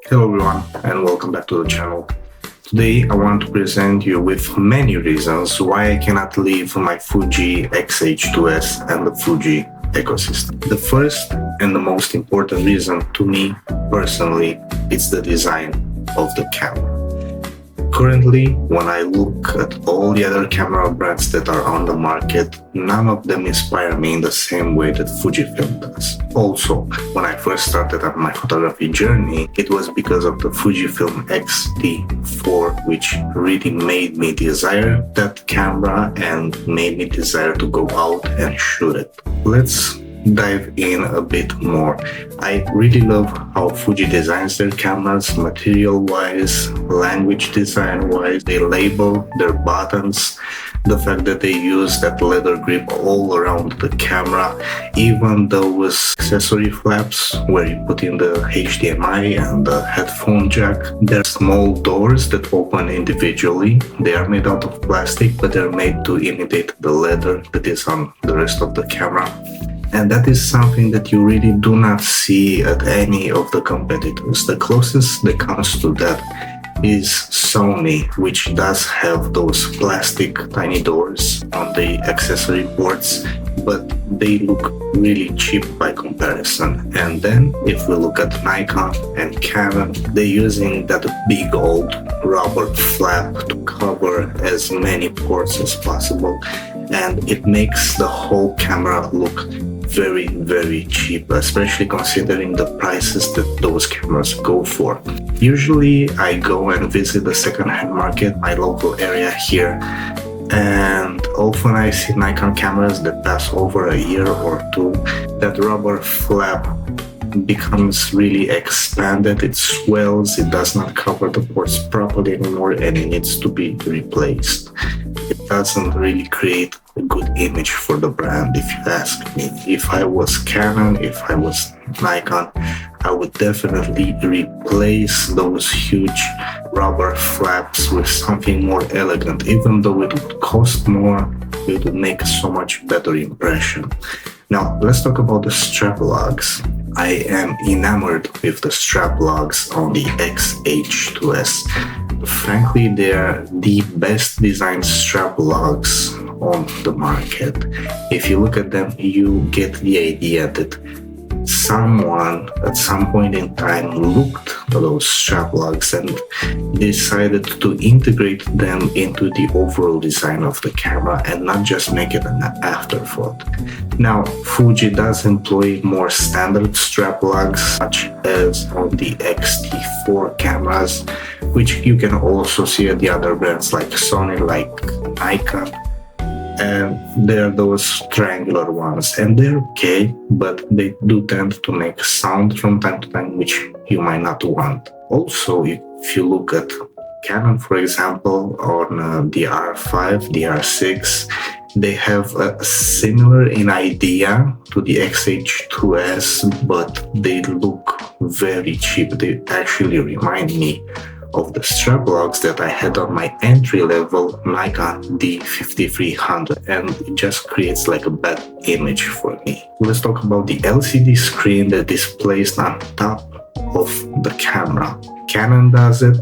Hello everyone and welcome back to the channel. Today I want to present you with many reasons why I cannot leave my Fuji X-H2S and the Fuji ecosystem. The first and the most important reason to me personally is the design of the camera. Currently, when I look at all the other camera brands that are on the market, none of them inspire me in the same way that Fujifilm does. Also, when I first started on my photography journey, it was because of the Fujifilm X-T4, which really made me desire that camera and made me desire to go out and shoot it. Let's dive in a bit more. I really love how Fuji designs their cameras, material-wise, language design-wise. They label their buttons, the fact that they use that leather grip all around the camera, even those accessory flaps where you put in the HDMI and the headphone jack. They're small doors that open individually. They are made out of plastic, but they're made to imitate the leather that is on the rest of the camera. And that is something that you really do not see at any of the competitors. The closest that comes to that is Sony, which does have those plastic tiny doors on the accessory ports, but they look really cheap by comparison. And then if we look at Nikon and Canon, they're using that big old rubber flap to cover as many ports as possible, and it makes the whole camera look very cheap, especially considering the prices that those cameras go for. Usually I go and visit the second-hand market, my local area here, and often I see Nikon cameras that pass over a year or two. That rubber flap becomes really expanded, it swells, it does not cover the ports properly anymore, and it needs to be replaced. It doesn't really create a good image for the brand, if you ask me. If I was Canon, if I was Nikon, I would definitely replace those huge rubber flaps with something more elegant. Even though it would cost more, it would make so much better impression. Now, let's talk about the strap lugs. I am enamored with the strap lugs on the X-H2S. Frankly, they are the best designed strap lugs on the market. If you look at them, you get the idea that someone at some point in time looked at those strap lugs and decided to integrate them into the overall design of the camera and not just make it an afterthought. Now, Fuji does employ more standard strap lugs, such as on the X-T4 cameras, which you can also see at the other brands like Sony, like Nikon. And they're those triangular ones, and they're okay, but they do tend to make sound from time to time, which you might not want. Also, if you look at Canon, for example, on the R5, the R6, they have a similar in idea to the X-H2S, but they look very cheap. They actually remind me of the strap lugs that I had on my entry-level Nikon D5300, and it just creates like a bad image for me. Let's talk about the LCD screen that is placed on top of the camera. Canon does it,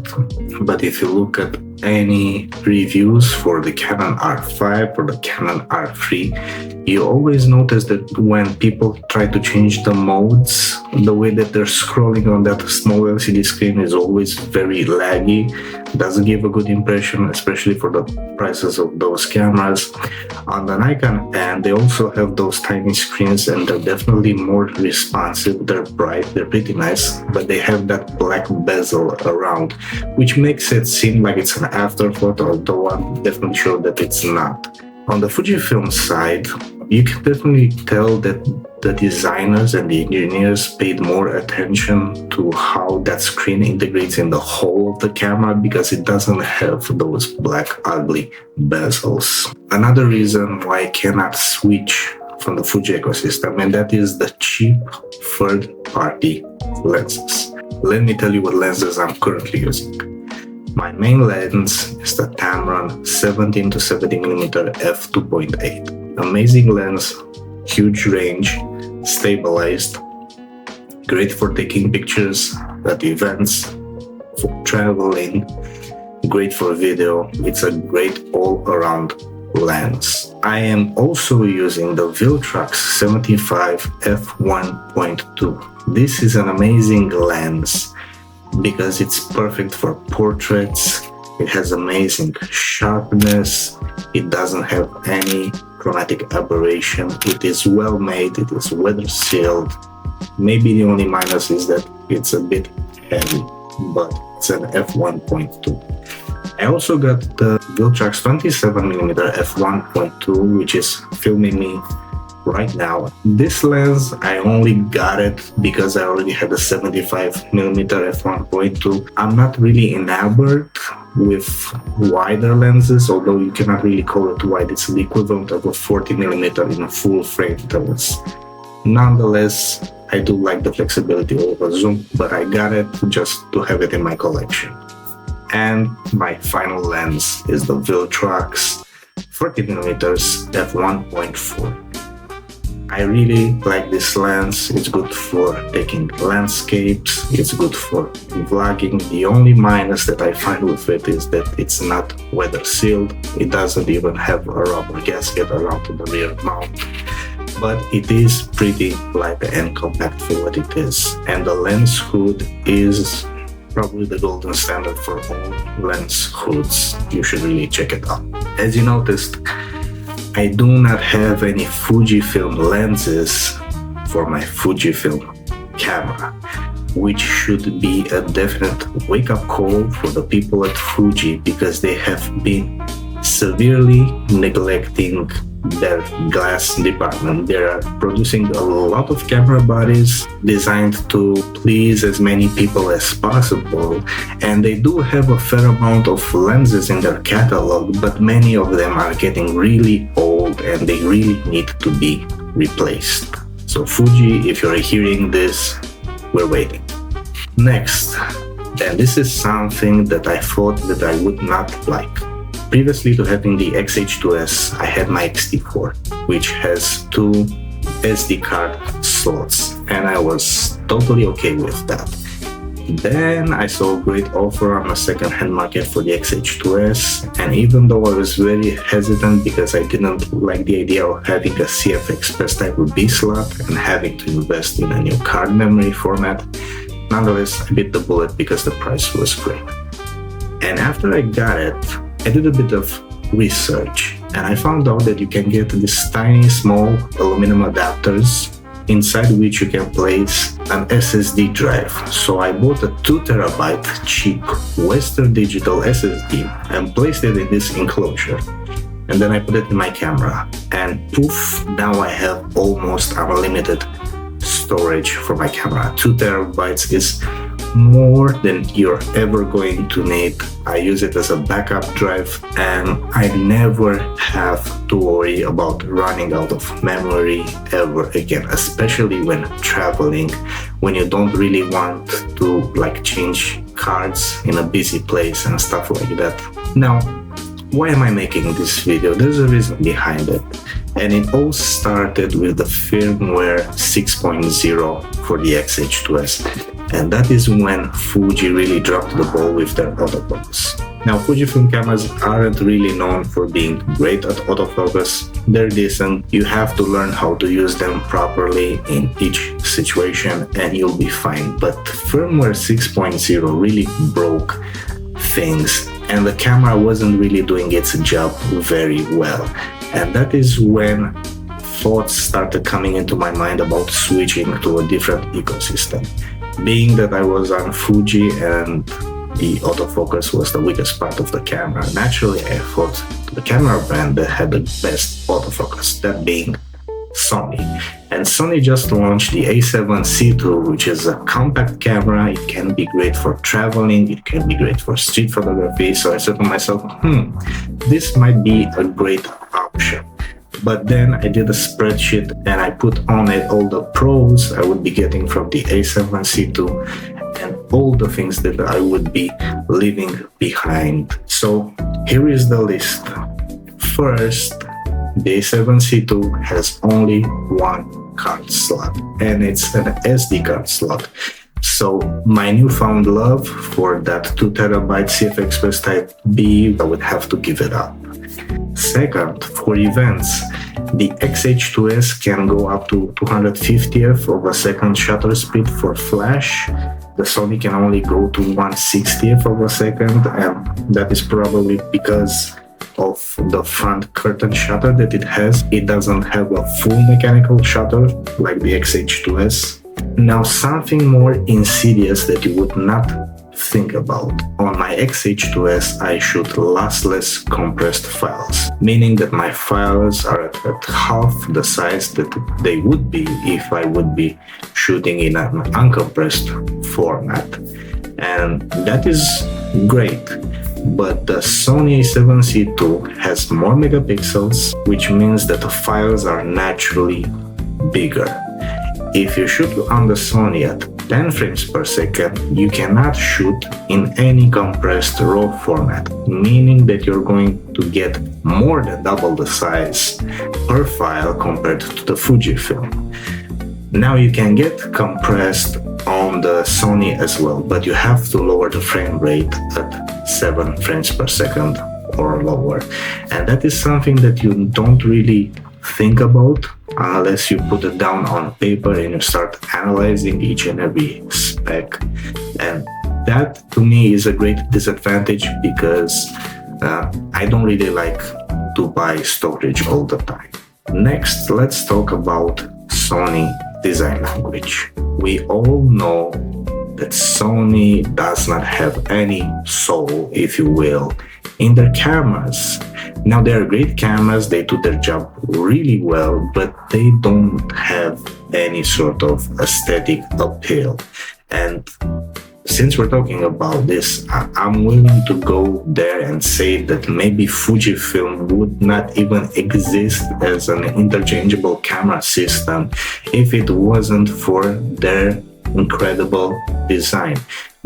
but if you look at any reviews for the Canon R5 or the Canon R3, you always notice that when people try to change the modes, the way that they're scrolling on that small LCD screen is always very laggy. Doesn't give a good impression, especially for the prices of those cameras. On the Nikon end, they also have those tiny screens, and they're definitely more responsive. They're bright, they're pretty nice, but they have that black bezel around, which makes it seem like it's an afterthought, although I'm definitely sure that it's not. On the Fujifilm side, you can definitely tell that the designers and the engineers paid more attention to how that screen integrates in the whole of the camera, because it doesn't have those black ugly bezels. Another reason why I cannot switch from the Fuji ecosystem, and that is the cheap third-party lenses. Let me tell you what lenses I'm currently using. My main lens is the Tamron 17 to 70mm f2.8. Amazing lens, huge range, stabilized, great for taking pictures at events, for traveling, great for video. It's a great all-around lens. I am also using the Viltrox 75 f1.2. This is an amazing lens because it's perfect for portraits. It has amazing sharpness. It doesn't have any chromatic aberration. It is well made. It is weather sealed. Maybe the only minus is that it's a bit heavy, but it's an f1.2. I also got the Viltrox 27mm f1.2, which is filming me right now. This lens, I only got it because I already had a 75mm f1.2. I'm not really enamored with wider lenses, although you cannot really call it wide. It's the equivalent of a 40mm in a full frame lens. Nonetheless, I do like the flexibility of a zoom, but I got it just to have it in my collection. And my final lens is the Viltrox 40mm f1.4. I really like this lens. It's good for taking landscapes. It's good for vlogging. The only minus that I find with it is that it's not weather sealed. It doesn't even have a rubber gasket around the rear mount. But it is pretty light and compact for what it is. And the lens hood is probably the golden standard for all lens hoods. You should really check it out. As you noticed, I do not have any Fujifilm lenses for my Fujifilm camera, which should be a definite wake-up call for the people at Fuji, because they have been severely neglecting their glass department. They are producing a lot of camera bodies designed to please as many people as possible, and they do have a fair amount of lenses in their catalog, but many of them are getting really old and they really need to be replaced. So Fuji, if you're hearing this, we're waiting. Next, and this is something that I thought that I would not like. Previously to having the X-H2S, I had my X-T4, which has 2 SD card slots, and I was totally okay with that. Then I saw a great offer on the second-hand market for the X-H2S, and even though I was very hesitant because I didn't like the idea of having a CF Express type of B slot and having to invest in a new card memory format, nonetheless I bit the bullet because the price was great. And after I got it, I did a bit of research and I found out that you can get these tiny small aluminum adapters inside which you can place an SSD drive. So I bought a 2TB cheap Western Digital SSD and placed it in this enclosure. And then I put it in my camera and poof, now I have almost unlimited storage for my camera. 2TB is more than you're ever going to need. I use it as a backup drive and I never have to worry about running out of memory ever again, especially when traveling, when you don't really want to change cards in a busy place and stuff like that. Now, why am I making this video? There's a reason behind it. And it all started with the firmware 6.0 for the X-H2S. And that is when Fuji really dropped the ball with their autofocus. Now, Fujifilm cameras aren't really known for being great at autofocus. They're decent. You have to learn how to use them properly in each situation and you'll be fine. But firmware 6.0 really broke things and the camera wasn't really doing its job very well. And that is when thoughts started coming into my mind about switching to a different ecosystem. Being that I was on Fuji and the autofocus was the weakest part of the camera, naturally I thought the camera brand that had the best autofocus, that being Sony. And Sony just launched the A7C II, which is a compact camera. It can be great for traveling, it can be great for street photography. So I said to myself, this might be a great option. But then I did a spreadsheet and I put on it all the pros I would be getting from the A7C II and all the things that I would be leaving behind. So here is the list. First, the A7C II has only one card slot and it's an SD card slot. So my newfound love for that 2TB CF Express Type B, I would have to give it up. Second, for events, the XH2S can go up to 250th of a second shutter speed for flash. The Sony can only go to 1/60th of a second, and that is probably because of the front curtain shutter that it has. It doesn't have a full mechanical shutter like the XH2S. Now, something more insidious that you would not think about. On my XH2S, I shoot lossless compressed files, meaning that my files are at half the size that they would be if I would be shooting in an uncompressed format. And that is great. But the Sony a7C II has more megapixels, which means that the files are naturally bigger. If you shoot on the Sony at 10 frames per second, you cannot shoot in any compressed RAW format, meaning that you're going to get more than double the size per file compared to the Fujifilm. Now you can get compressed on the Sony as well, but you have to lower the frame rate at 7 frames per second or lower. And that is something that you don't really think about unless you put it down on paper and you start analyzing each and every spec. And that to me is a great disadvantage because I don't really like to buy storage all the time. Next, let's talk about Sony design language. We all know that Sony does not have any soul, if you will, in their cameras. Now, they are great cameras, they do their job really well, but they don't have any sort of aesthetic appeal. And since we're talking about this, I'm willing to go there and say that maybe Fujifilm would not even exist as an interchangeable camera system if it wasn't for their incredible design.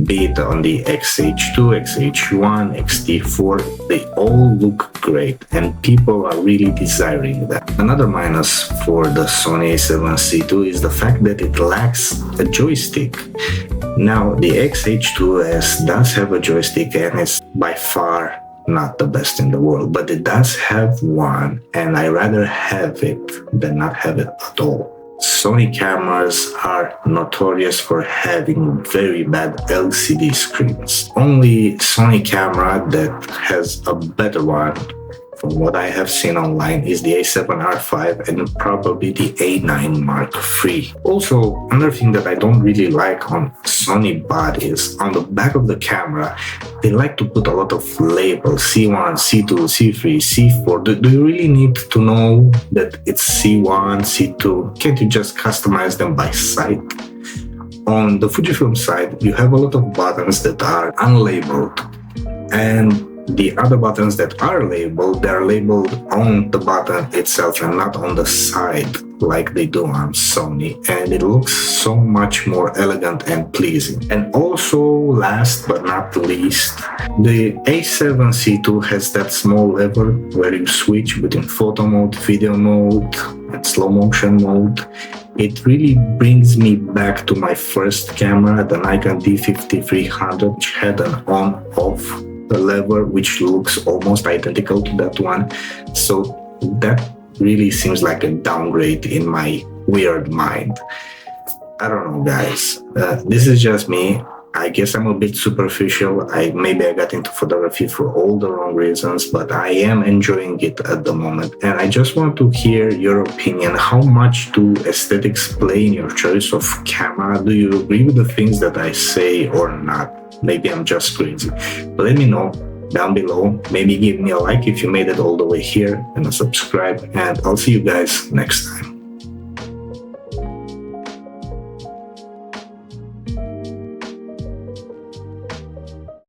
Be it on the XH2, XH1, XT4, they all look great and people are really desiring that. Another minus for the Sony a7C II is the fact that it lacks a joystick. Now, the XH2S does have a joystick and it's by far not the best in the world, but it does have one and I rather have it than not have it at all. Sony cameras are notorious for having very bad LCD screens. Only Sony camera that has a better one, from what I have seen online, is the a7R5 and probably the A9 Mark III. Also, another thing that I don't really like on Sony bodies, on the back of the camera, they like to put a lot of labels, C1, C2, C3, C4. Do you really need to know that it's C1, C2? Can't you just customize them by sight? On the Fujifilm side, you have a lot of buttons that are unlabeled, and the other buttons that are labeled, they're labeled on the button itself and not on the side like they do on Sony, and it looks so much more elegant and pleasing. And also, last but not least, the a7C II has that small lever where you switch between photo mode, video mode, and slow motion mode. It really brings me back to my first camera, the Nikon D5300, which had an on-off lever which looks almost identical to that one. So that really seems like a downgrade in my weird mind. I don't know, guys. This is just me. I guess I'm a bit superficial. Maybe I got into photography for all the wrong reasons, but I am enjoying it at the moment. And I just want to hear your opinion. How much do aesthetics play in your choice of camera? Do you agree with the things that I say or not? Maybe I'm just crazy. But let me know down below. Maybe give me a like if you made it all the way here and a subscribe. And I'll see you guys next time.